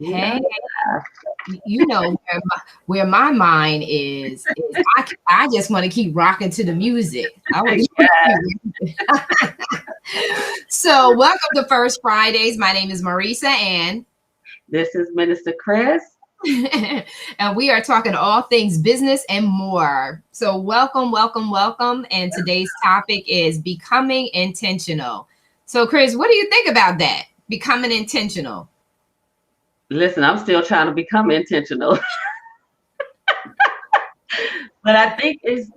Hey, Yeah. you know where my mind is I just want to keep rocking to the music. I want to Yes. keep So welcome to First Fridays. My name is Marissa and This is Minister Chris. and we are talking all things business and more. So welcome, welcome, welcome. And today's topic is becoming intentional. So Chris, what do you think about that? Becoming intentional. Listen, I'm still trying to become intentional, but I think it's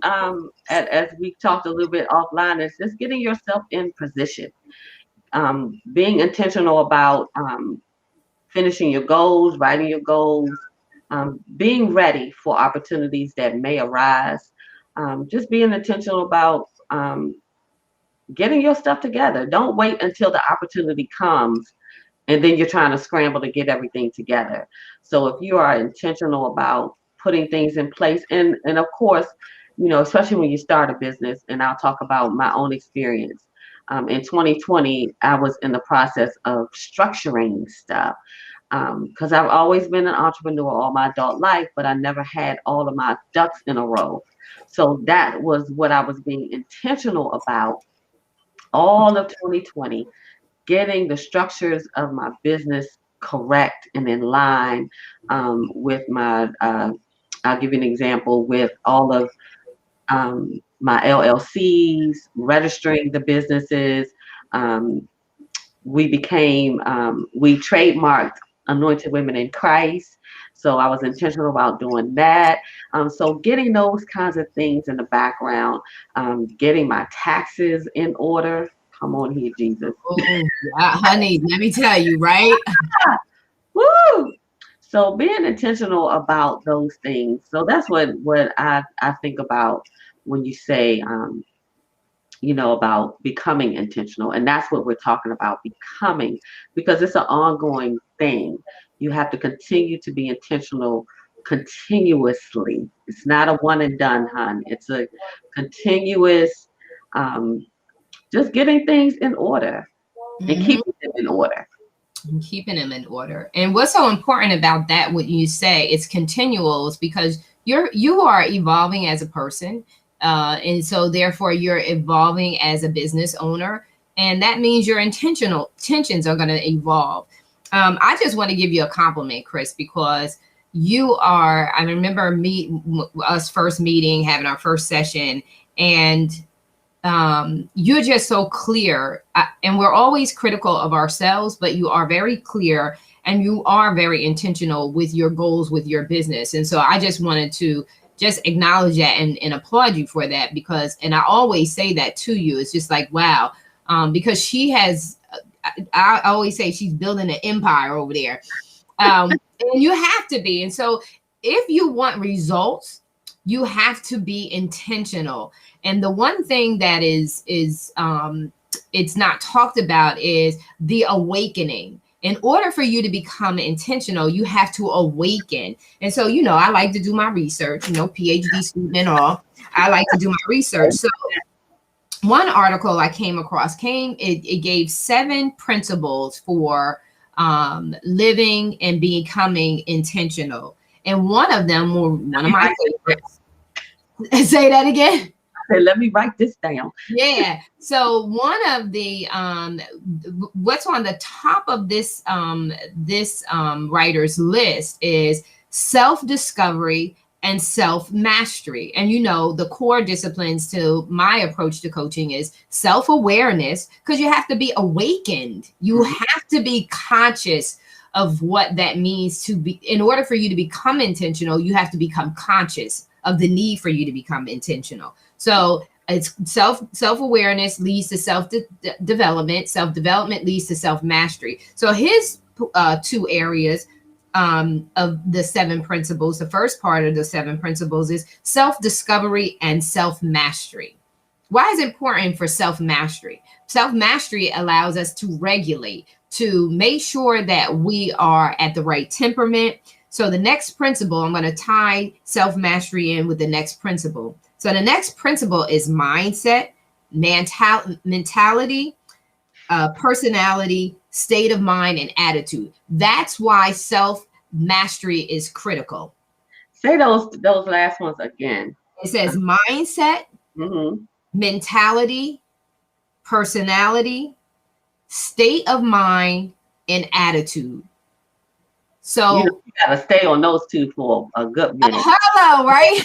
as we talked a little bit offline, it's just getting yourself in position, being intentional about finishing your goals, writing your goals, being ready for opportunities that may arise, just being intentional about getting your stuff together. Don't wait until the opportunity comes and then you're trying to scramble to get everything together. So if you are intentional about putting things in place, and of course, especially when you start a business, and I'll talk about my own experience. In 2020, I was in the process of structuring stuff because I've always been an entrepreneur all my adult life, but I never had all of my ducks in a row. So that was what I was being intentional about all of 2020, getting the structures of my business correct and in line with I'll give you an example with all of my LLCs, registering the businesses. Um, we trademarked Anointed Women in Christ. So I was intentional about doing that. So getting those kinds of things in the background, getting my taxes in order. Come on here, Jesus. Oh, yeah, honey, let me tell you, right? Woo! So being intentional about those things. So that's what I think about when you say about becoming intentional. And that's what we're talking about, becoming, because it's an ongoing thing. You have to continue to be intentional continuously. It's not a one and done, hon. It's a continuous, um, just getting things in order and Mhm. keeping them in order. And keeping them in order. And what's so important about that, what you say, it's continual, is because you are evolving as a person. And so therefore you're evolving as a business owner. And that means your intentions are going to evolve. I just want to give you a compliment, Chris, because I remember us first meeting, having our first session, and you're just so clear, and we're always critical of ourselves, but you are very clear and you are very intentional with your goals with your business. And so I just wanted to just acknowledge that and applaud you for that, because, and I always say that to you, it's just like, wow, because she has, I always say she's building an empire over there. And you have to be. And so if you want results, you have to be intentional. And the one thing that is it's not talked about is the awakening. In order for you to become intentional, you have to awaken. And so, I like to do my research, PhD student and all. I like to do my research. So one article I came across it gave 7 principles for living and becoming intentional. And one of them, one of my favorites. Say that again. Okay, let me write this down. Yeah. So one of the what's on the top of this writer's list is self-discovery and self-mastery. And the core disciplines to my approach to coaching is self-awareness, because you have to be awakened. You have to be conscious of what that means to be. In order for you to become intentional, you have to become conscious of the need for you to become intentional. So it's self-awareness leads to self-development. Self-development leads to self-mastery. So his 2 areas of the 7 principles, the first part of the 7 principles is self-discovery and self-mastery. Why is it important for self-mastery? Self-mastery allows us to regulate, to make sure that we are at the right temperament. So the next principle, I'm going to tie self-mastery in with the next principle. So the next principle is mindset, mentality, personality, state of mind, and attitude. That's why self mastery is critical. Say those last ones again. It says mindset, Mm-hmm. mentality, personality, state of mind, and attitude. You know, So, you gotta stay on those two for a good minute. hello, right?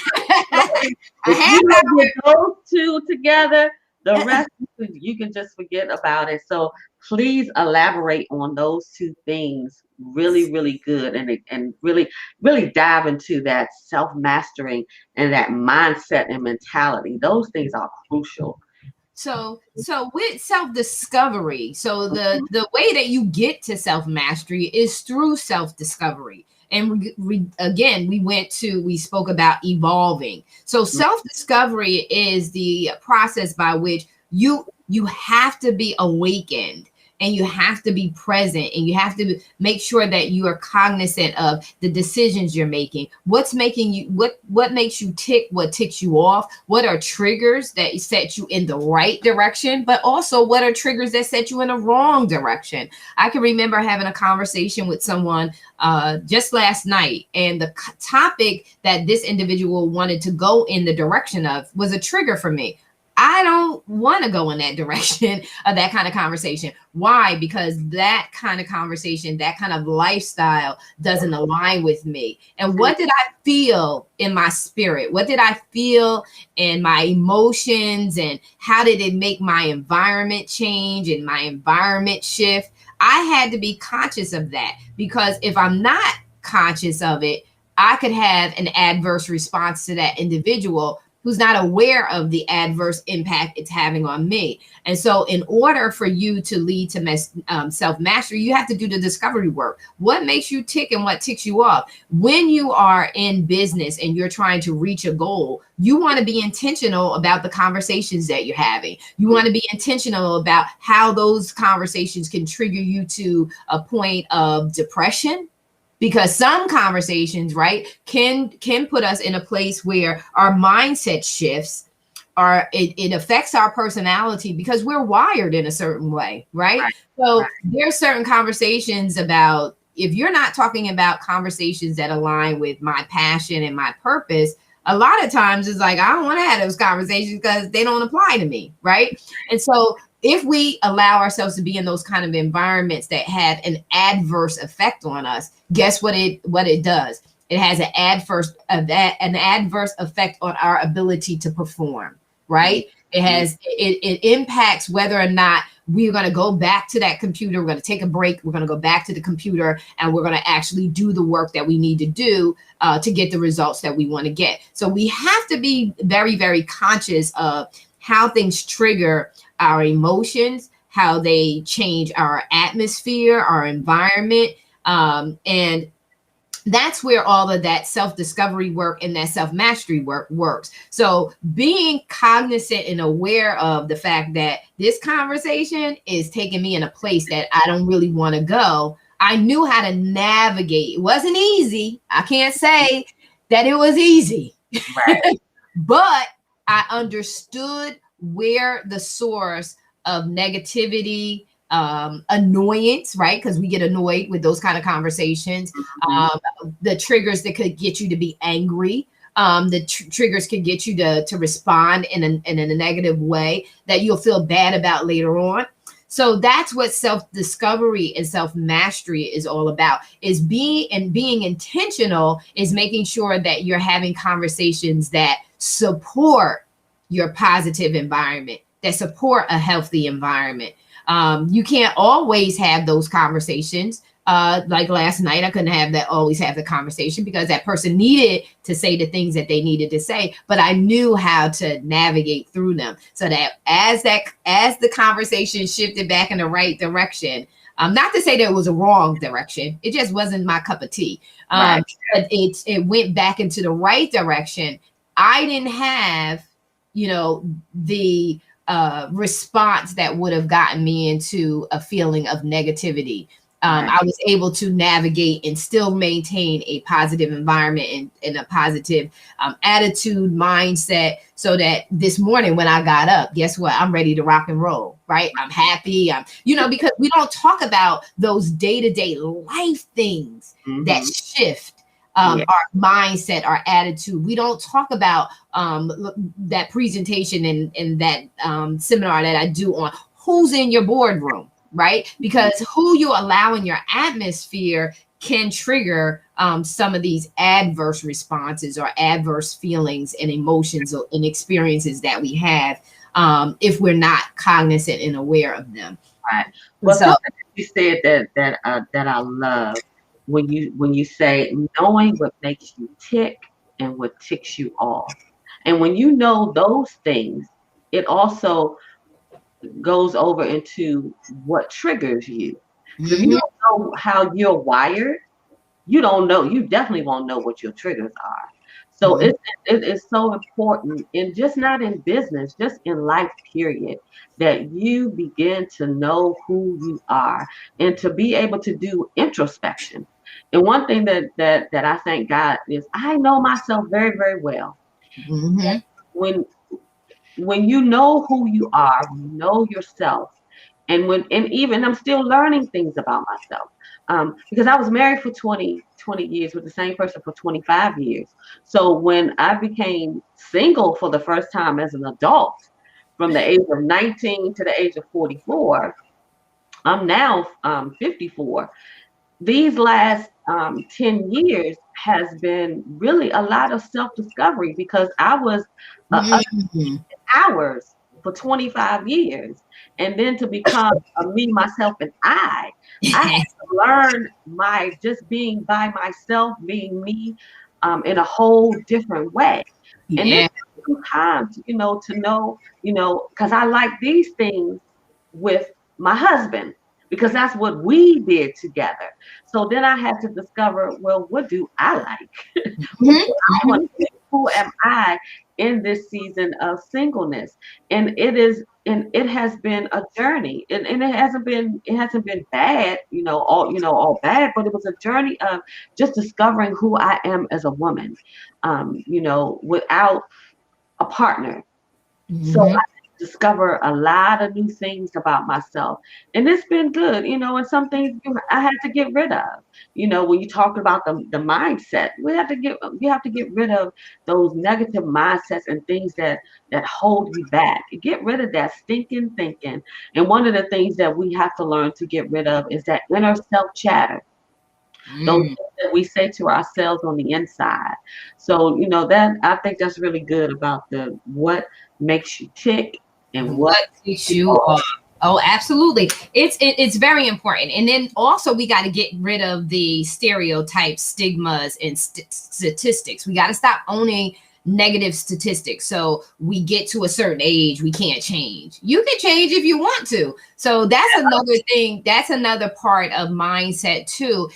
A If half you don't hour. get those two together, the rest you can just forget about it. So please elaborate on those two things really, really good, and really, really dive into that self mastering and that mindset and mentality. Those things are crucial. So with self-discovery, so the way that you get to self-mastery is through self-discovery. And again, we spoke about evolving. So self-discovery is the process by which you have to be awakened, and you have to be present, and you have to make sure that you are cognizant of the decisions you're making. What's making you, what makes you tick, what ticks you off, what are triggers that set you in the right direction, but also what are triggers that set you in the wrong direction. I can remember having a conversation with someone just last night, and the topic that this individual wanted to go in the direction of was a trigger for me. I don't want to go in that direction of that kind of conversation. Why? Because that kind of conversation, that kind of lifestyle doesn't align with me. And what did I feel in my spirit? What did I feel in my emotions? And how did it make my environment change and my environment shift? I had to be conscious of that, because if I'm not conscious of it, I could have an adverse response to that individual who's not aware of the adverse impact it's having on me. And so in order for you to lead to self-mastery, you have to do the discovery work. What makes you tick and what ticks you off? When you are in business and you're trying to reach a goal, you want to be intentional about the conversations that you're having. You want to be intentional about how those conversations can trigger you to a point of depression, because some conversations, right, can put us in a place where our mindset shifts, or it affects our personality because we're wired in a certain way, right? So there's certain conversations about, if you're not talking about conversations that align with my passion and my purpose, a lot of times it's like, I don't want to have those conversations because they don't apply to me, right? And so if we allow ourselves to be in those kind of environments that have an adverse effect on us, guess what it does? It has an adverse effect on our ability to perform, right? It impacts whether or not we're going to go back to that computer. We're going to take a break. We're going to go back to the computer, and we're going to actually do the work that we need to do to get the results that we want to get. So we have to be very, very conscious of how things trigger our emotions, how they change our atmosphere, our environment. And that's where all of that self-discovery work and that self-mastery work works. So being cognizant and aware of the fact that this conversation is taking me in a place that I don't really want to go, I knew how to navigate. It wasn't easy. I can't say that it was easy, Right. but I understood where the source of negativity, annoyance, right? Because we get annoyed with those kind of conversations. The triggers that could get you to be angry. The triggers could get you to respond in a negative way that you'll feel bad about later on. So that's what self-discovery and self-mastery is all about, is being intentional, is making sure that you're having conversations that support your positive environment, that support a healthy environment. You can't always have those conversations. Like last night, I couldn't always have the conversation because that person needed to say the things that they needed to say, but I knew how to navigate through them, so that as the conversation shifted back in the right direction, not to say that it was a wrong direction, it just wasn't my cup of tea. But it went back into the right direction. I didn't have, the response that would have gotten me into a feeling of negativity. Right. I was able to navigate and still maintain a positive environment and a positive attitude, mindset, so that this morning when I got up, guess what? I'm ready to rock and roll, right? I'm happy. Because we don't talk about those day-to-day life things that Mm-hmm. shift Yeah. our mindset, our attitude. We don't talk about that presentation and that seminar that I do on who's in your boardroom, right? Because who you allow in your atmosphere can trigger some of these adverse responses or adverse feelings and emotions and experiences that we have if we're not cognizant and aware of them. Right. And Well, so, something that you said that I love when you say knowing what makes you tick and what ticks you off, and when you know those things, it also goes over into what triggers you. Because if you mhm, don't know how you're wired, you don't know, you definitely won't know what your triggers are. So mhm, it is so important, and just not in business, just in life, period, that you begin to know who you are and to be able to do introspection. And one thing that I thank God is I know myself very, very well. mhm, When when you know who you are, when you know yourself, and even I'm still learning things about myself. Because I was married for 20 years with the same person for 25 years. So when I became single for the first time as an adult, from the age of 19 to the age of 44, I'm now 54. These last 10 years has been really a lot of self-discovery because I was mhm. hours for 25 years. And then to become a me, myself, and I had to learn my just being by myself, being me in a whole different way. And this Yeah. took some time to, because I like these things with my husband because that's what we did together. So then I had to discover, well, what do I like? What Mhm, do I want mhm. to do? Who am I in this season of singleness? And it has been a journey. And it hasn't been bad, all bad, but it was a journey of just discovering who I am as a woman, without a partner. So I Mhm. discover a lot of new things about myself, and it's been good, and some things I had to get rid of. When you talk about the mindset, we have to get rid of those negative mindsets and things that hold you back. Get rid of that stinking thinking. And one of the things that we have to learn to get rid of is that inner self chatter, those Mm. things that we say to ourselves on the inside. So, that I think that's really good about the what makes you tick and what What keeps you you off. off? Oh, absolutely. It's very important. And then also we got to get rid of the stereotypes, stigmas, and statistics. We got to stop owning negative statistics. So we get to a certain age, we can't change. You can change if you want to. So that's another thing. That's another part of mindset too.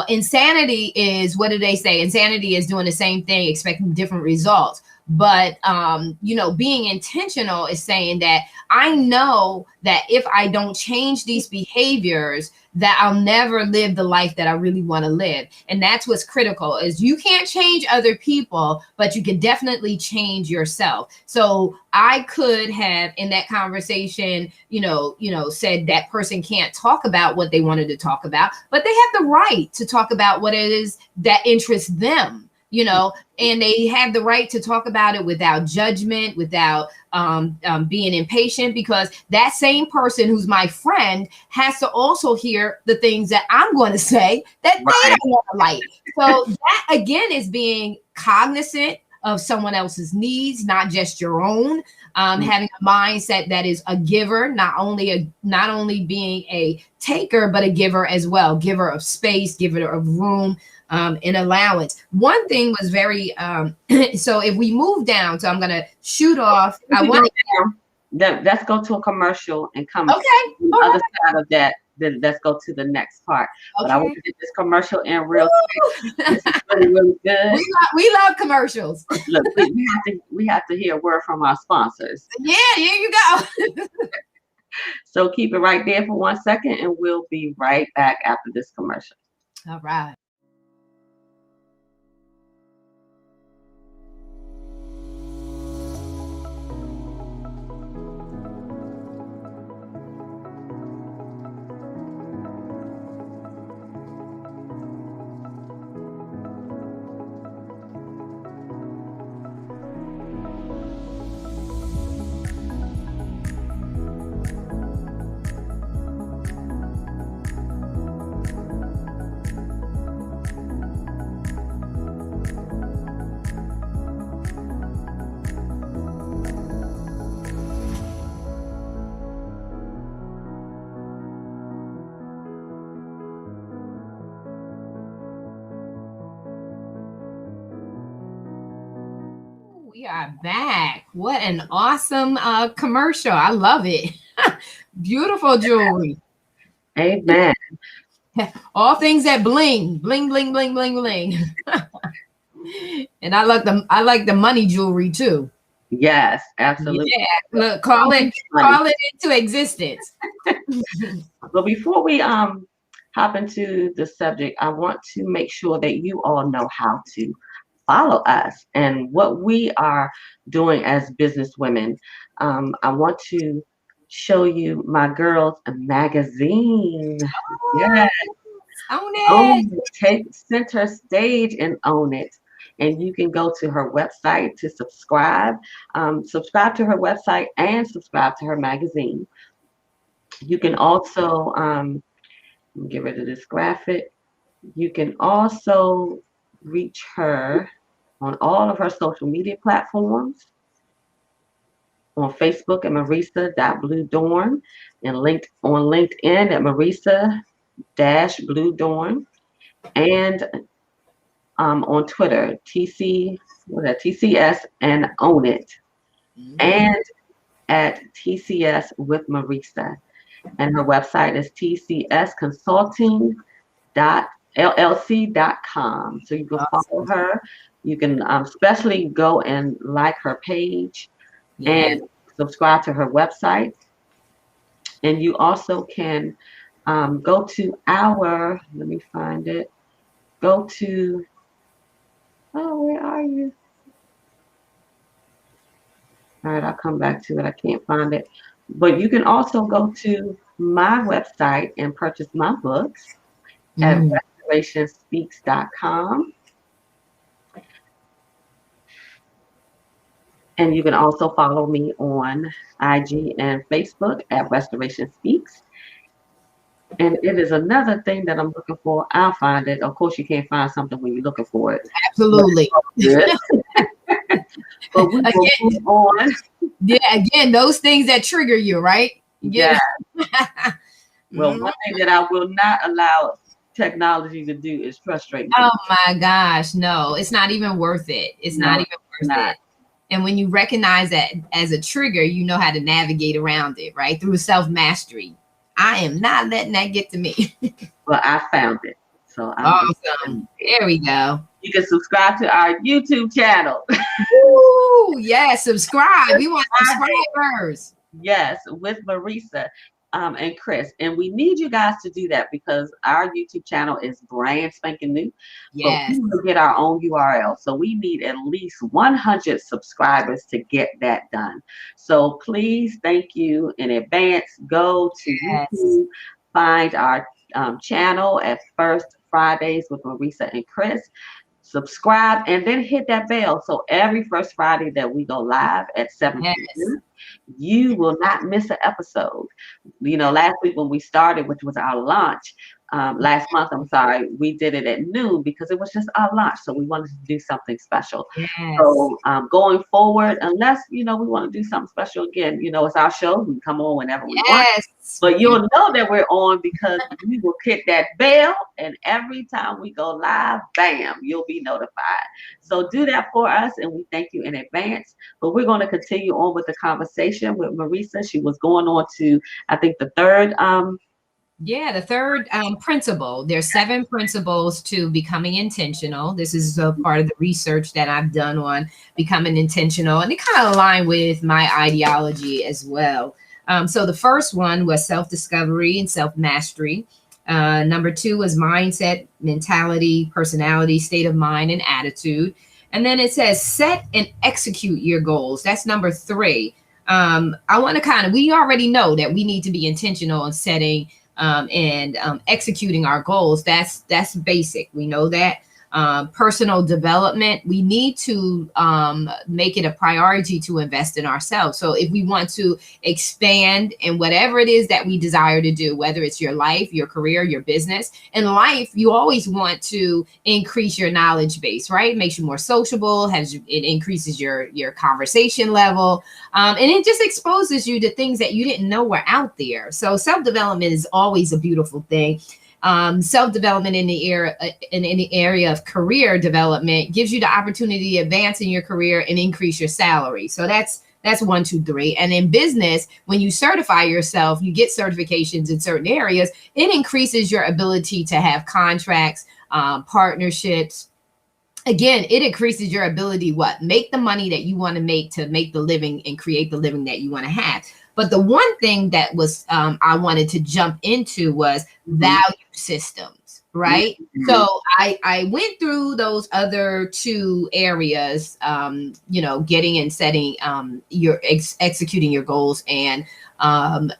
Insanity is, what do they say? Insanity is doing the same thing, expecting different results. But being intentional is saying that I know that if I don't change these behaviors, that I'll never live the life that I really want to live. And that's what's critical, is you can't change other people, but you can definitely change yourself. So I could have in that conversation, said that person can't talk about what they wanted to talk about, but they have the right to talk about what it is that interests them, and they have the right to talk about it without judgment, without being impatient, because that same person who's my friend has to also hear the things that I'm going to say that they Right. don't want to like. So that again is being cognizant of someone else's needs, not just your own. Having a mindset that is a giver, not only being a taker, but a giver as well, giver of space, giver of room, and allowance. One thing was very so if we move down, so I'm gonna shoot off. If I we want go to. down, let's go to a commercial and come Okay, on the all other right, side of that. Then let's go to the next part. But I want okay. to get this commercial in real quick. Woo! This is really, really good. we love commercials. Look, we have to hear a word from our sponsors. Yeah, here you go. So keep it right there for 1 second, and we'll be right back after this commercial. All right. We are back. What an awesome commercial. I love it. Beautiful jewelry. Amen. All things that bling, bling, bling, bling, bling, bling. And I like the money jewelry too. Yes, absolutely. Yeah. Look, call it into existence. But before we hop into the subject, I want to make sure that you all know how to follow us and what we are doing as business women. I want to show you my girls a magazine. Yeah, Own own it. it. Take center stage and own it. And you can go to her website to subscribe. Subscribe to her website and subscribe to her magazine. You can also let me get rid of this graphic. You can also reach her on all of her social media platforms, on Facebook at Marissa.Bluedorn, and linked on LinkedIn at Marissa-Bluedorn, and on Twitter, TCS and Own It, Mhm. and at TCS with Marissa. And her website is tcsconsulting.llc.com. So you can follow Awesome. her. You can especially go and like her page Yes. and subscribe to her website. And you also can go to let me find it. Go to, oh, where are you? All right, I'll come back to it. I can't find it. But you can also go to my website and purchase my books at Mm. restorationspeaks.com. And you can also follow me on IG and Facebook at Restoration Speaks. And it is another thing that I'm looking for. I'll find it. Of course, you can't find something when you're looking for it. But Absolutely. good. But we will Again, move on. yeah, again, those things that trigger you, right? Yeah. Well, Mhm. one thing that I will not allow technology to do is frustrate Oh me. my gosh, no, it's not even worth it. It's not No, even it's worth not. it. And when you recognize that as a trigger, you know how to navigate around it, right? Through self mastery. I am not letting that get to me. Well, I found it. So I'm just Awesome. saying it. There we go. You can subscribe to our YouTube channel. Woo! Yeah, subscribe. We want subscribers. Yes, with Marissa and Chris. And we need you guys to do that because our YouTube channel is brand spanking new, but Yes. we will get our own URL. So we need at least 100 subscribers to get that done. So please, thank you in advance. Go to Yes. YouTube, find our channel at First Fridays with Marissa and Chris. Subscribe and then hit that bell. So every first Friday that we go live at 7 Yes. p.m., you will not miss an episode. You know, last week when we started, which was our launch, last month, I'm sorry, we did it at noon because it was just our launch. So we wanted to do something special. Yes. So going forward, unless, you know, we want to do something special again, you know, it's our show. We can come on whenever we want. Yes. But you'll know that we're on because we will hit that bell, and every time we go live, bam, you'll be notified. So do that for us, and we thank you in advance. But we're going to continue on with the conversation with Marissa. She was going on to, I think, the third. Yeah, the third principle. There's 7 principles to becoming intentional. This is a part of the research that I've done on becoming intentional, and it kind of align with my ideology as well. So the first one was self-discovery and self-mastery. Number two was mindset, mentality, personality, state of mind, and attitude. And then it says set and execute your goals. That's number three. I want to we already know that we need to be intentional in setting and executing our goals. That's basic. We know that. Personal development, we need to make it a priority to invest in ourselves. So if we want to expand in whatever it is that we desire to do, whether it's your life, your career, your business, in life, you always want to increase your knowledge base, right? It makes you more sociable, it increases your conversation level, and it just exposes you to things that you didn't know were out there. So self-development is always a beautiful thing. Self-development in the area of career development gives you the opportunity to advance in your career and increase your salary. So that's 1, 2, 3. And in business, when you certify yourself, you get certifications in certain areas. It increases your ability to have contracts, partnerships. Again, it increases your ability, make the money that you want to make the living and create the living that you want to have. But the one thing that was I wanted to jump into was value systems, right? Mm-hmm. So I went through those other two areas, getting and setting your executing your goals and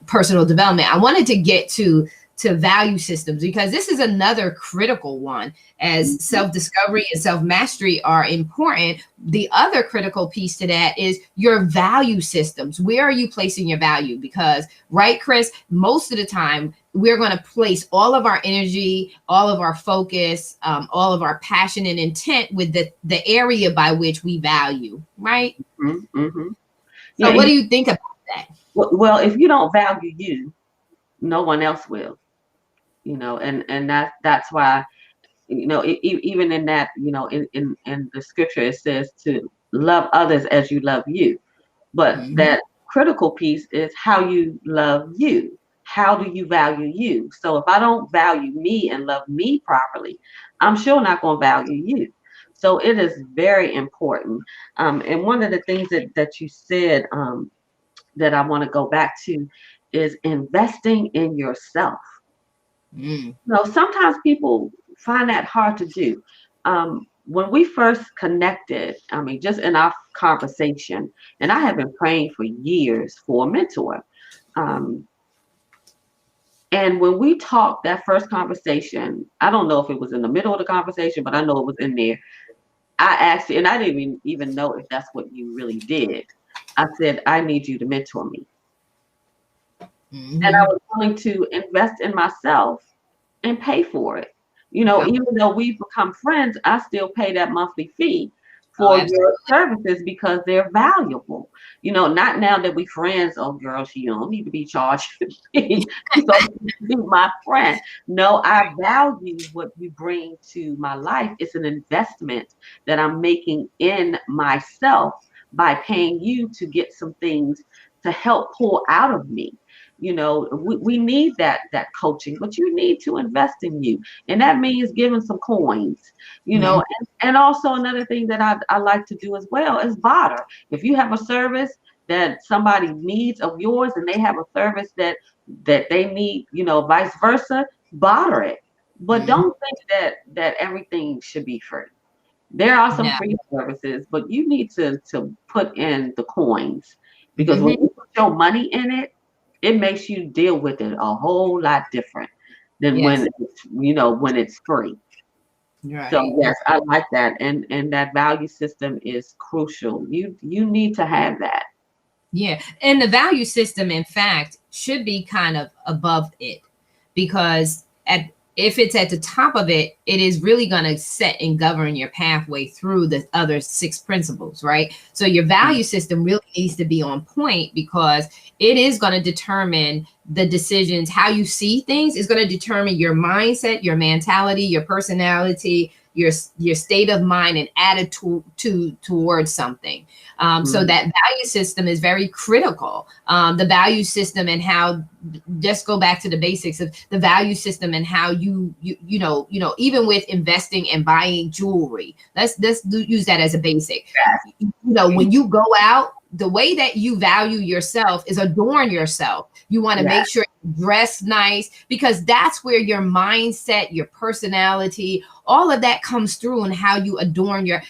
personal development. I wanted to get to value systems because this is another critical one. As self-discovery and self-mastery are important, the other critical piece to that is your value systems. Where are you placing your value? Because, right, Chris, most of the time we're going to place all of our energy, all of our focus, all of our passion and intent with the area by which we value, right? Mm-hmm, mm-hmm. So what do you think about that? Well, if you don't value you, no one else will. And that's why, even in that, in the scripture, it says to love others as you love you. But mm-hmm. that critical piece is how you love you. How do you value you? So if I don't value me and love me properly, I'm sure not going to value you. So it is very important. And one of the things that you said that I want to go back to is investing in yourself. Sometimes people find that hard to do. When we first connected, just in our conversation, and I have been praying for years for a mentor. And when we talked that first conversation, I don't know if it was in the middle of the conversation, but I know it was in there. I asked you, and I didn't even know if that's what you really did. I said, I need you to mentor me. Mm-hmm. And I was willing to invest in myself and pay for it. Even though we've become friends, I still pay that monthly fee for your services because they're valuable. Not now that we friends. Oh, girl, you don't need to be charged fee. So be my friend. No, I value what you bring to my life. It's an investment that I'm making in myself by paying you to get some things to help pull out of me. We need that coaching, but you need to invest in you. And that means giving some coins, mm-hmm. and also another thing that I like to do as well is barter. If you have a service that somebody needs of yours and they have a service that they need, vice versa, barter it. But mm-hmm. don't think that everything should be free. There are some free services, but you need to put in the coins because mm-hmm. when you put your money in it, it makes you deal with it a whole lot different than when it's free. Right. So yes, I like that, and that value system is crucial. You need to have that. Yeah, and the value system, in fact, should be kind of above it, because if it's at the top of it, it is really going to set and govern your pathway through the other 6 principles, right? So your value system really needs to be on point, because it is going to determine the decisions. How you see things is going to determine your mindset, your mentality, your personality, your state of mind and attitude towards something. So that value system is very critical. The value system and how, just go back to the basics of the value system and how you even with investing and buying jewelry, let's use that as a basic. When you go out, the way that you value yourself is adorn yourself. You want to Yeah. make sure you dress nice, because that's where your mindset, your personality, all of that comes through, and how you adorn your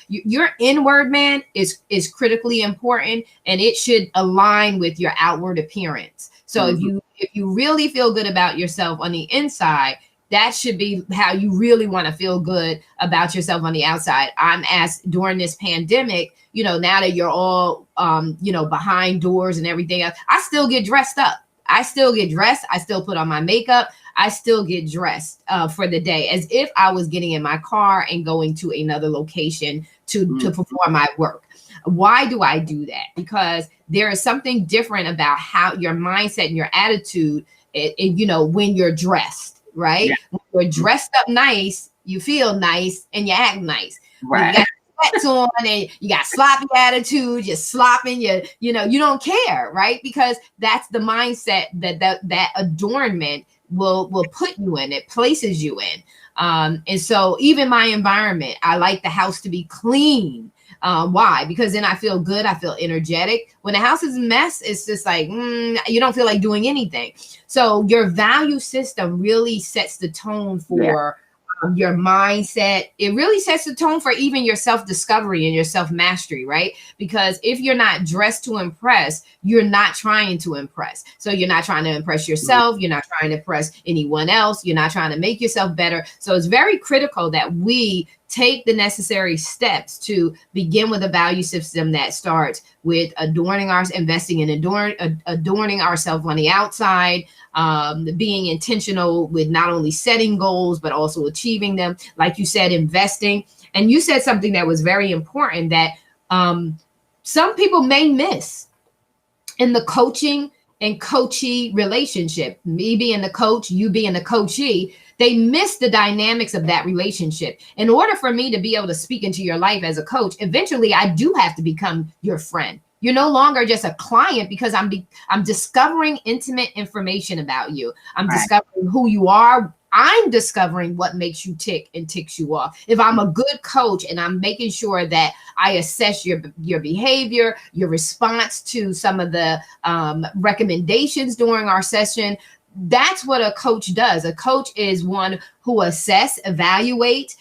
inward man is critically important, and it should align with your outward appearance. So Mhm. if you really feel good about yourself on the inside, that should be how you really want to feel good about yourself on the outside. I'm asked during this pandemic, now that you're all, behind doors and everything else, I still get dressed up. I still get dressed. I still put on my makeup. I still get dressed for the day, as if I was getting in my car and going to another location to Mhm. perform my work. Why do I do that? Because there is something different about how your mindset and your attitude, when you're dressed, Yeah. right? When you're dressed up nice, you feel nice and you act nice. When you Right. got sweats on and you got sloppy attitude, you're slopping, you don't care, right? Because that's the mindset that adornment will put you in. It places you in. And so even my environment, I like the house to be clean. Why? Because then I feel good. I feel energetic. When the house is a mess, it's just like, you don't feel like doing anything. So your value system really sets the tone Yeah. for your mindset. It really sets the tone for even your self-discovery and your self-mastery, right? Because if you're not dressed to impress, you're not trying to impress. So you're not trying to impress yourself. You're not trying to impress anyone else. You're not trying to make yourself better. So it's very critical that we take the necessary steps to begin with a value system that starts with investing in adorning ourselves on the outside, being intentional with not only setting goals, but also achieving them. Like you said, investing. And you said something that was very important that some people may miss in the coaching and coachee relationship. Me being the coach, you being the coachee, they miss the dynamics of that relationship. In order for me to be able to speak into your life as a coach, eventually I do have to become your friend. You're no longer just a client, because I'm discovering intimate information about you. I'm Right. discovering who you are. I'm discovering what makes you tick and ticks you off. If I'm a good coach and I'm making sure that I assess your behavior, your response to some of the recommendations during our session, that's what a coach does. A coach is one who assess, evaluate,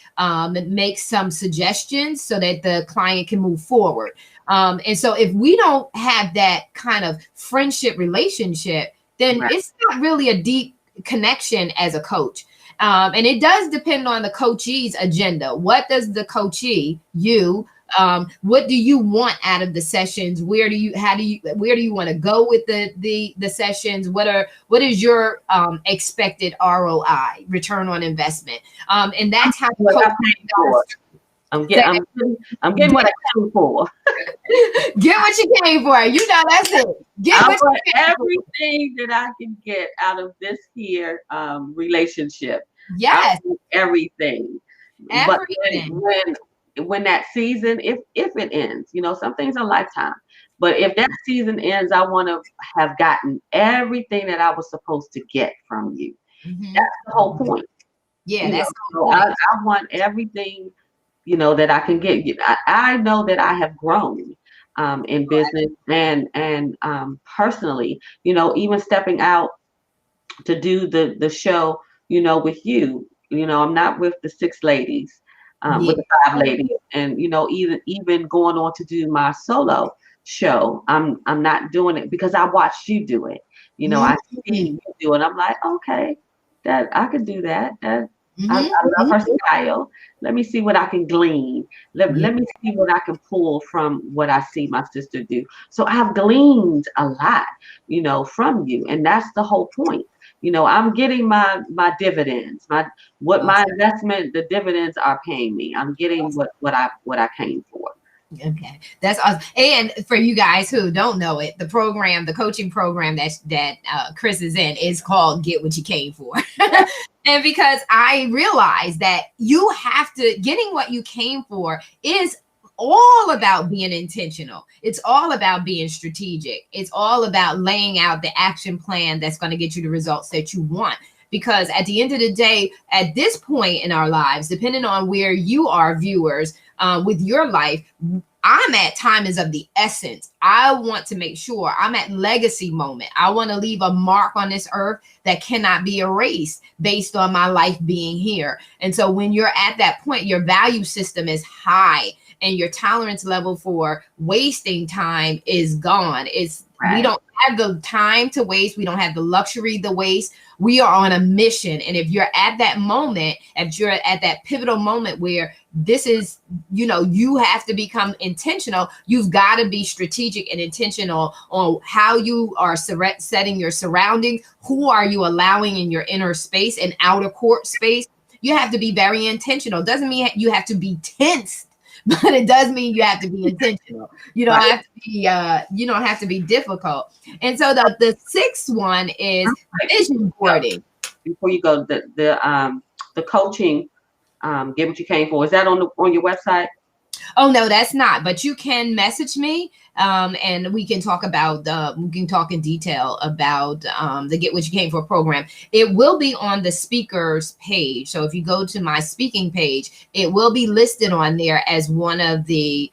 make some suggestions so that the client can move forward. And so if we don't have that kind of friendship relationship, then Right. it's not really a deep connection as a coach. And it does depend on the coachee's agenda. What does the coachee, what do you want out of the sessions? Where do you want to go with the sessions? What is your expected ROI, return on investment? And that's how the What I coach paid for. does. I'm getting what I came for. Get what you came for. That's it. Get I what want you came for. everything that I can get out of this here relationship. I Yes, want everything. But everything. when that season, if it ends, some things are lifetime. But if that season ends, I want to have gotten everything that I was supposed to get from you. Mhm. That's the whole point. Yeah, that's the So whole point. I want everything, that I can get. I know that I have grown in business and personally, even stepping out to do the show, with you. I'm not with the six ladies, Yeah. with the five ladies, and even going on to do my solo show. I'm not doing it because I watched you do it. I Mhm. see you do it. I'm like, okay, that I could do that. I Mhm. love her style. Let me see what I can glean. Yeah. Let me see what I can pull from what I see my sister do. So I've gleaned a lot, from you, and that's the whole point. I'm getting my dividends, my Awesome. investment, the dividends are paying me. I'm getting Awesome. what I came for. Okay, that's awesome. And for you guys who don't know it, the coaching program that Chris is in is called "Get What You Came For." Yeah. And because I realized that you have to getting what you came for is all about being intentional. It's all about being strategic. It's all about laying out the action plan that's going to get you the results that you want. Because at the end of the day, at this point in our lives, depending on where you are, viewers, with your life, I'm at time is of the essence. I want to make sure I'm at legacy moment. I want to leave a mark on this earth that cannot be erased based on my life being here. And so when you're at that point, your value system is high and your tolerance level for wasting time is gone. We Right. don't have the time to waste. We don't have the luxury to waste. We are on a mission. And if you're at that moment, if you're at that pivotal moment where this is, you have to become intentional, you've got to be strategic and intentional on how you are setting your surroundings. Who are you allowing in your inner space and outer court space? You have to be very intentional. Doesn't mean you have to be tense, but it does mean you have to be intentional. You don't Right. have to be you don't have to be difficult. And so the sixth one is vision boarding. Before you go, the coaching, get what you came for. Is that on your website? Oh no, that's not. But you can message me, and we can talk in detail about the Get What You Came For program. It will be on the speakers page. So if you go to my speaking page, it will be listed on there as one of the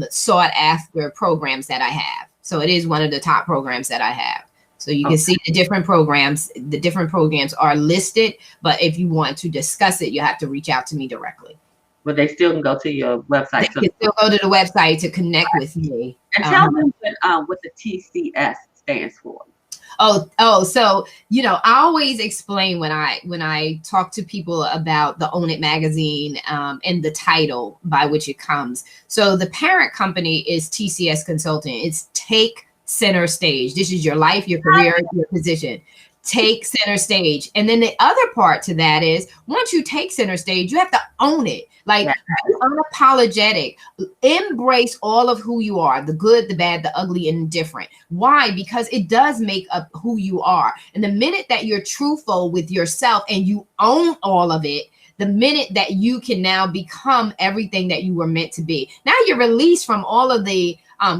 sought after programs that I have. So it is one of the top programs that I have. So you can see the different programs. The different programs are listed, but if you want to discuss it, you have to reach out to me directly. But they still can go to your website. They can still go to the website to connect with me. And tell them what the TCS stands for. So I always explain when I talk to people about the Own It magazine and the title by which it comes. So the parent company is TCS Consulting. It's Take Center Stage. This is your life, your career, your position. Take center stage. And then the other part to that is once you take center stage, you have to own it. Like be unapologetic, embrace all of who you are, the good, the bad, the ugly, and indifferent. Why? Because it does make up who you are. And the minute that you're truthful with yourself and you own all of it, the minute that you can now become everything that you were meant to be. Now you're released from all of the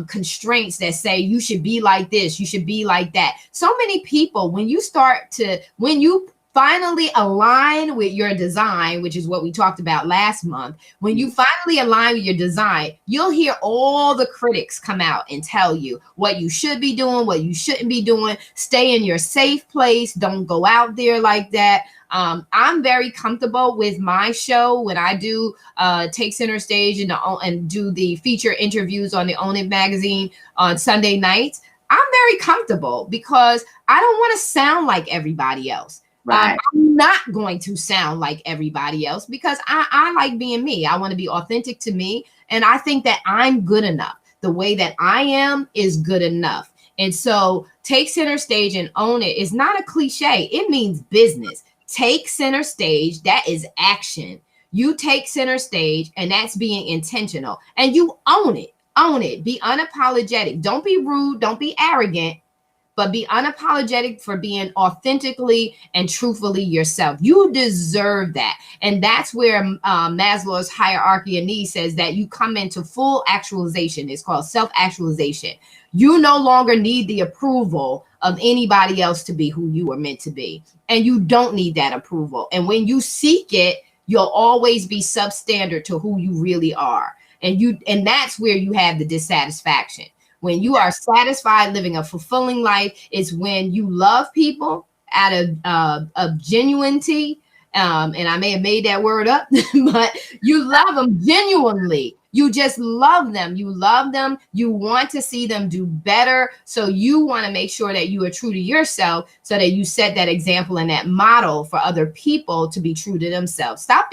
constraints that say you should be like this, you should be like that. So many people, when you finally align with your design, which is what we talked about last month, when you finally align with your design, you'll hear all the critics come out and tell you what you should be doing, what you shouldn't be doing. Stay in your safe place. Don't go out there like that. I'm very comfortable with my show when I do take center stage and do the feature interviews on the Own It magazine on Sunday nights. I'm very comfortable because I don't want to sound like everybody else. Right. I'm not going to sound like everybody else because I like being me. I want to be authentic to me. And I think that I'm good enough. The way that I am is good enough. And so take center stage and own it is not a cliche. It means business. Take center stage. That is action. You take center stage and that's being intentional and you own it. Own it. Be unapologetic. Don't be rude. Don't be arrogant. But be unapologetic for being authentically and truthfully yourself. You deserve that. And that's where Maslow's hierarchy of needs says that you come into full actualization. It's called self-actualization. You no longer need the approval of anybody else to be who you are meant to be. And you don't need that approval. And when you seek it, you'll always be substandard to who you really are. And that's where you have the dissatisfaction. When you are satisfied living a fulfilling life is when you love people out of genuinity. And I may have made that word up, but you love them genuinely. You just love them. You love them. You want to see them do better. So you want to make sure that you are true to yourself so that you set that example and that model for other people to be true to themselves. Stop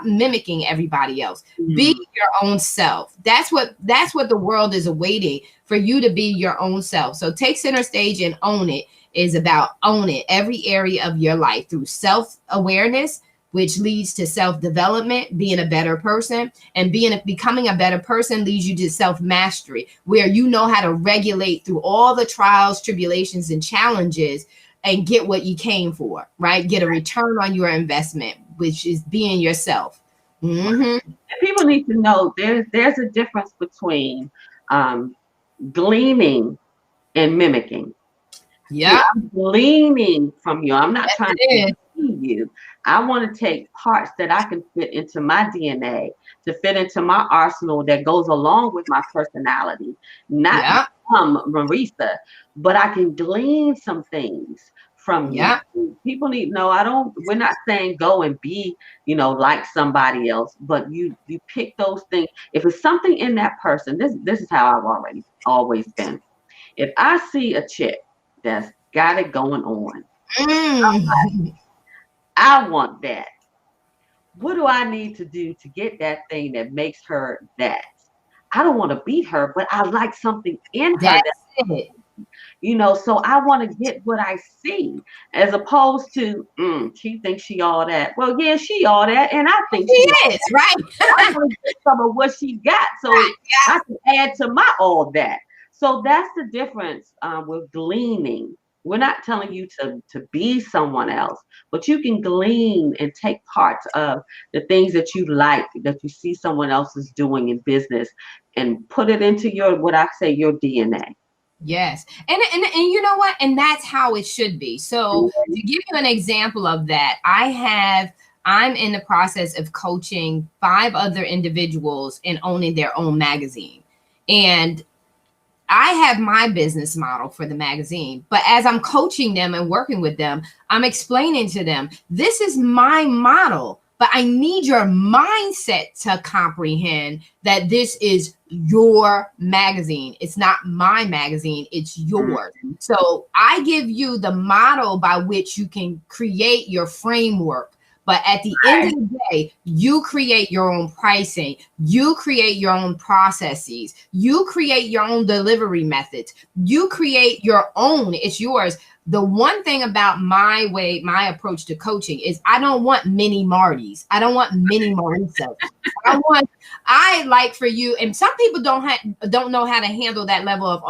mimicking everybody else. Mm-hmm. Be your own self. That's what the world is awaiting, for you to be your own self. So take center stage and own it is about own it every area of your life through self-awareness, which leads to self-development, being a better person, and becoming a better person leads you to self-mastery, where you know how to regulate through all the trials, tribulations, and challenges and get what you came for, right? Get a return on your investment, which is being yourself. Mm-hmm. People need to know there's a difference between gleaning and mimicking. Yeah, I'm gleaning from you. I'm not trying to be you. I want to take parts that I can fit into my DNA, to fit into my arsenal that goes along with my personality, not Yeah. become Marissa, but I can glean some things from you. Yeah. People need to know, we're not saying go and be, like somebody else, but you pick those things. If it's something in that person, this is how I've always been. If I see a chick that's got it going on, Mm. I want that. What do I need to do to get that thing that makes her that? I don't want to beat her, but I like something in her that, That's it. so I want to get what I see, as opposed to, she thinks she all that. Well, yeah, she all that, and I think She she all is, right? I want to get some of what she got so I can add to my all that. So that's the difference with gleaning. We're not telling you to be someone else, but you can glean and take parts of the things that you like, that you see someone else is doing in business, and put it into what I say, your DNA. Yes. And you know what? And that's how it should be. So to give you an example of that, I'm in the process of coaching 5 other individuals in owning their own magazine. And I have my business model for the magazine, but as I'm coaching them and working with them, I'm explaining to them, this is my model, but I need your mindset to comprehend that this is your magazine. It's not my magazine, it's yours. So I give you the model by which you can create your framework. But at the end of the day, you create your own pricing, you create your own processes, you create your own delivery methods, you create your own, it's yours. The one thing about my approach to coaching is I don't want mini Martys. I don't want mini Marissa. I like for you, and some people don't know how to handle that level of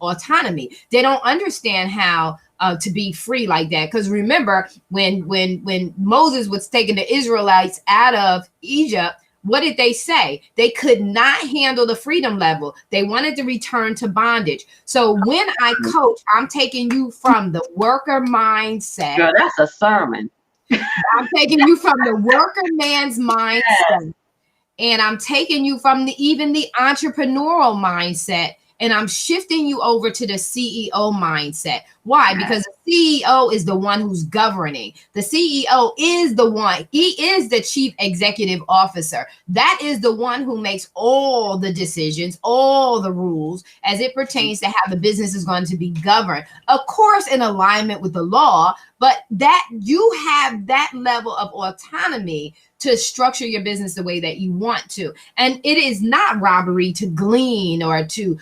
autonomy. They don't understand how to be free like that. Because remember, when Moses was taking the Israelites out of Egypt, what did they say? They could not handle the freedom level. They wanted to return to bondage. So when I coach, I'm taking you from the worker mindset. Girl, that's a sermon. I'm taking you from the worker man's mindset. And I'm taking you from even the entrepreneurial mindset, and I'm shifting you over to the CEO mindset. Why? Because the CEO is the one who's governing. The CEO is the one, he is the chief executive officer. That is the one who makes all the decisions, all the rules as it pertains to how the business is going to be governed. Of course, in alignment with the law, but that you have that level of autonomy to structure your business the way that you want to. And it is not robbery to glean or to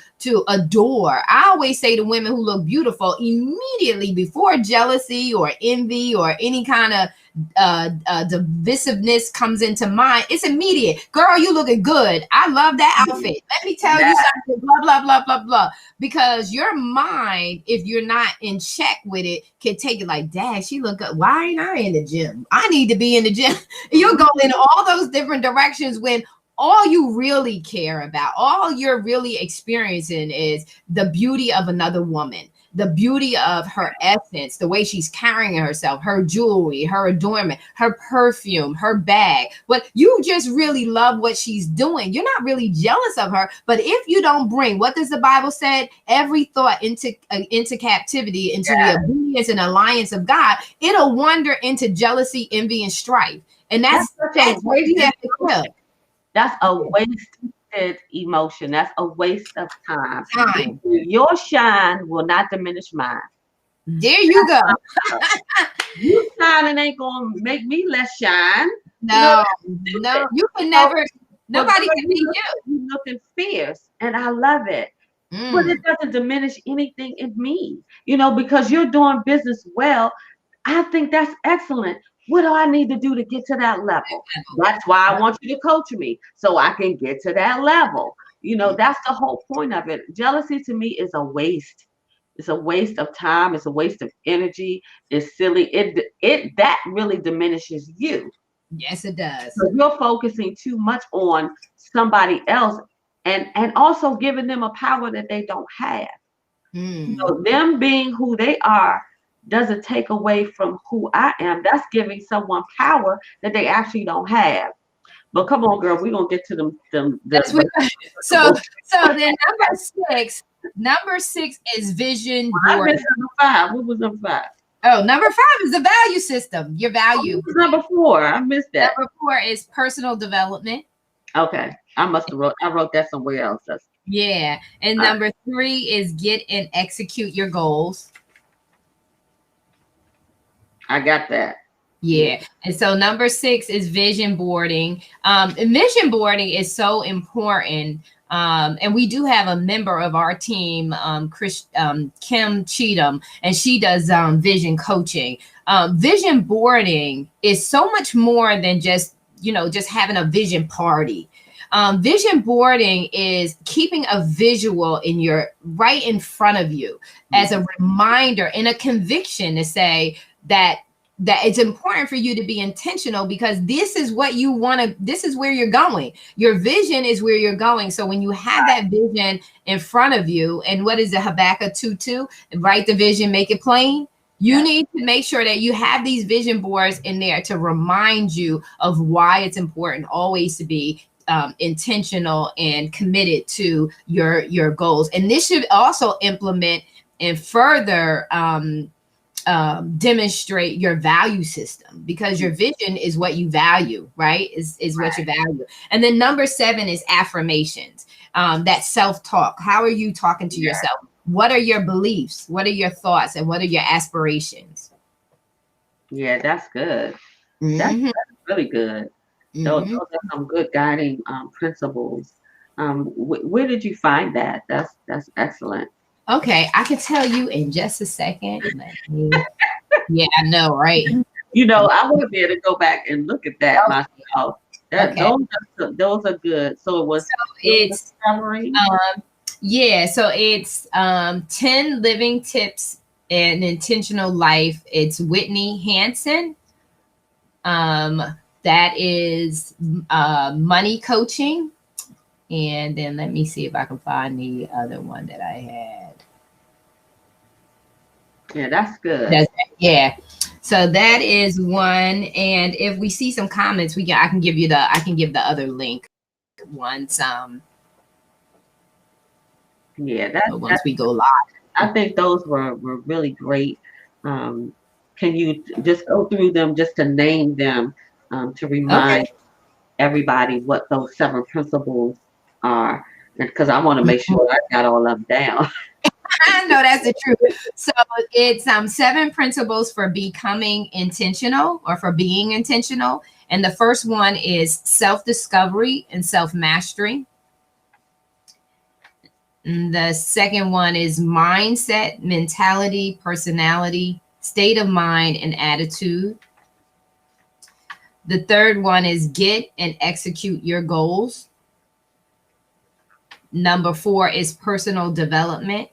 adore. I always say to women who look beautiful, immediately before jealousy or envy or any kind of divisiveness comes into mind, it's immediate. Girl, you looking good. I love that outfit. Let me tell you something, blah, blah, blah, blah, blah. Because your mind, if you're not in check with it, can take it like, dang, she look good. Why ain't I in the gym? I need to be in the gym. You'll go in all those different directions when all you really care about, all you're really experiencing is the beauty of another woman, the beauty of her essence, the way she's carrying herself, her jewelry, her adornment, her perfume, her bag. But you just really love what she's doing. You're not really jealous of her. But if you don't bring, what does the Bible say? Every thought into captivity, into the obedience and alliance of God, it'll wander into jealousy, envy, and strife. And that's what we have to kill. That's a wasted emotion. That's a waste of time. Your shine will not diminish mine. There you go. You shining ain't gonna make me less shine. No, you can never. Nobody can be you. You looking fierce, and I love it. But it doesn't diminish anything in me, because you're doing business well. I think that's excellent. What do I need to do to get to that level? That's why I want you to coach me, so I can get to that level. That's the whole point of it. Jealousy to me is a waste. It's a waste of time. It's a waste of energy. It's silly. That really diminishes you. Yes, it does. So you're focusing too much on somebody else, and also giving them a power that they don't have. Them being who they are doesn't take away from who I am. That's giving someone power that they actually don't have. But come on, girl, we're gonna get to them That's what, so then number six is vision I board. missed number 5. What was number 5? Oh, number 5 is the value system, your value. What was number 4? I missed that. Number 4 is personal development. Okay. I wrote that somewhere else. Yeah. And number 3 is get and execute your goals. I got that. Yeah. And so number 6 is vision boarding. Vision boarding is so important. And we do have a member of our team, Kim Cheatham, and she does vision coaching. Vision boarding is so much more than just having a vision party. Vision boarding is keeping a visual right in front of you as a reminder and a conviction to say that it's important for you to be intentional, because this is what you want to, this is where you're going. Your vision is where you're going. So when you have that vision in front of you, and what is it, Habakkuk 2:2, write the vision, make it plain. You need to make sure that you have these vision boards in there to remind you of why it's important always to be intentional and committed to your goals. And this should also implement and further demonstrate your value system, because your vision is what you value, right? Is what you value. And then number 7 is affirmations. That self-talk. How are you talking to yourself? What are your beliefs? What are your thoughts? And what are your aspirations? Yeah, that's good. That's really good. Those are some good guiding principles. Where did you find that? That's excellent. Okay, I can tell you in just a second. Yeah, I know, right? I want to be able to go back and look at that myself. Those are good. So it was. So it's summary. So it's 10 living tips and intentional life. It's Whitney Hansen. That is money coaching. And then let me see if I can find the other one that I had. Yeah, that's good. So that is one. And if we see some comments, I can give the other link once. Once we go live. I think those were really great. Can you just go through them just to name them, to remind everybody what those 7 principles are? Because I want to make sure I got all of them down. I know that's the truth. So it's 7 principles for becoming intentional, or for being intentional. And the first one is self-discovery and self-mastery. And the second one is mindset, mentality, personality, state of mind, and attitude. The third one is get and execute your goals. Number 4 is personal development.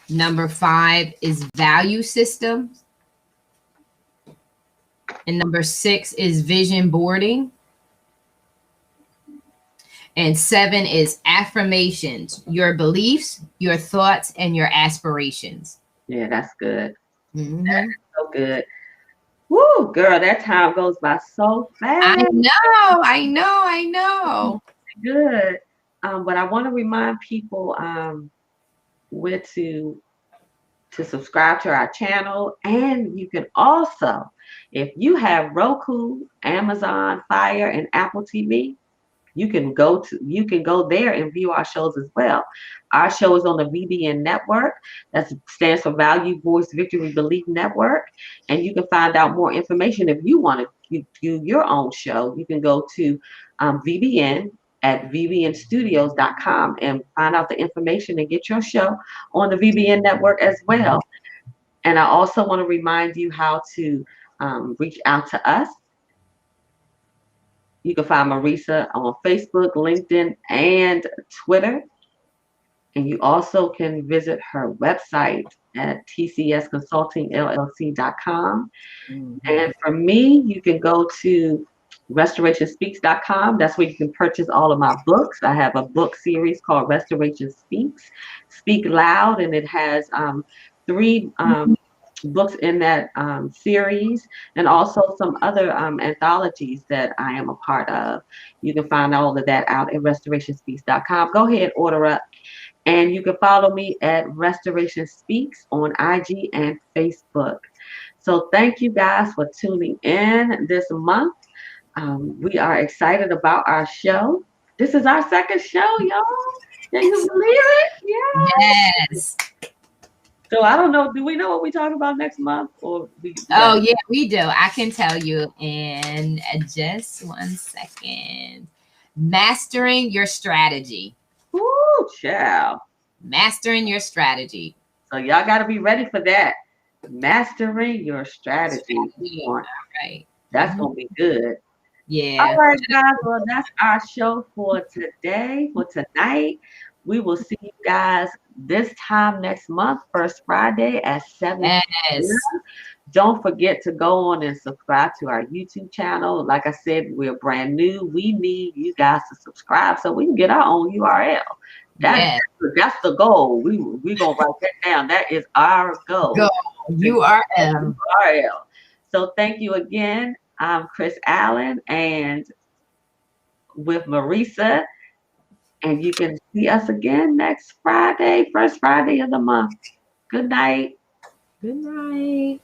Number 5 is value systems. And number 6 is vision boarding. And 7 is affirmations, your beliefs, your thoughts, and your aspirations. Yeah, that's good. That is so good. Woo, girl, that time goes by so fast. I know. Good. But I want to remind people where to subscribe to our channel. And you can also, if you have Roku, Amazon Fire, and Apple TV, you can go there and view our shows as well. Our show is on the VBN network. That stands for Value, Voice, Victory, Belief Network. And you can find out more information if you want to do your own show. You can go to VBN at vbnstudios.com and find out the information and get your show on the VBN network as well. And I also want to remind you how to reach out to us. You can find Marissa on Facebook, LinkedIn, and Twitter. And you also can visit her website at tcsconsultingllc.com. And for me, you can go to restorationspeaks.com. That's where you can purchase all of my books. I have a book series called Restoration Speaks, Speak Loud, and it has three books in that series, and also some other anthologies that I am a part of. You can find all of that out at restorationspeaks.com. Go ahead, order up. And you can follow me at Restoration Speaks on IG and Facebook. So thank you guys for tuning in this month. We are excited about our show. This is our second show, y'all. Can you believe it? Yeah. Yes. So I don't know. Do we know what we talk about next month, or we Oh, got? yeah, we do. I can tell you in just 1 second. Mastering your strategy. Ooh, child. Mastering your strategy. So y'all got to be ready for that. Mastering your strategy. Strategy. Boy, All right. that's Mhm. gonna be good. All Yeah. right, guys. Well, that's our show for today, for tonight. We will see you guys this time next month, first Friday at 7 Yes. p.m. Don't forget to go on and subscribe to our YouTube channel. Like I said, we're brand new. We need you guys to subscribe so we can get our own URL. That, Yeah. that's the goal. We gonna write that down. That is our Go. goal. URL. URL. So thank you again. I'm Chris Allen and with Marissa. And you can see us again next Friday, first Friday of the month. Good night. Good night.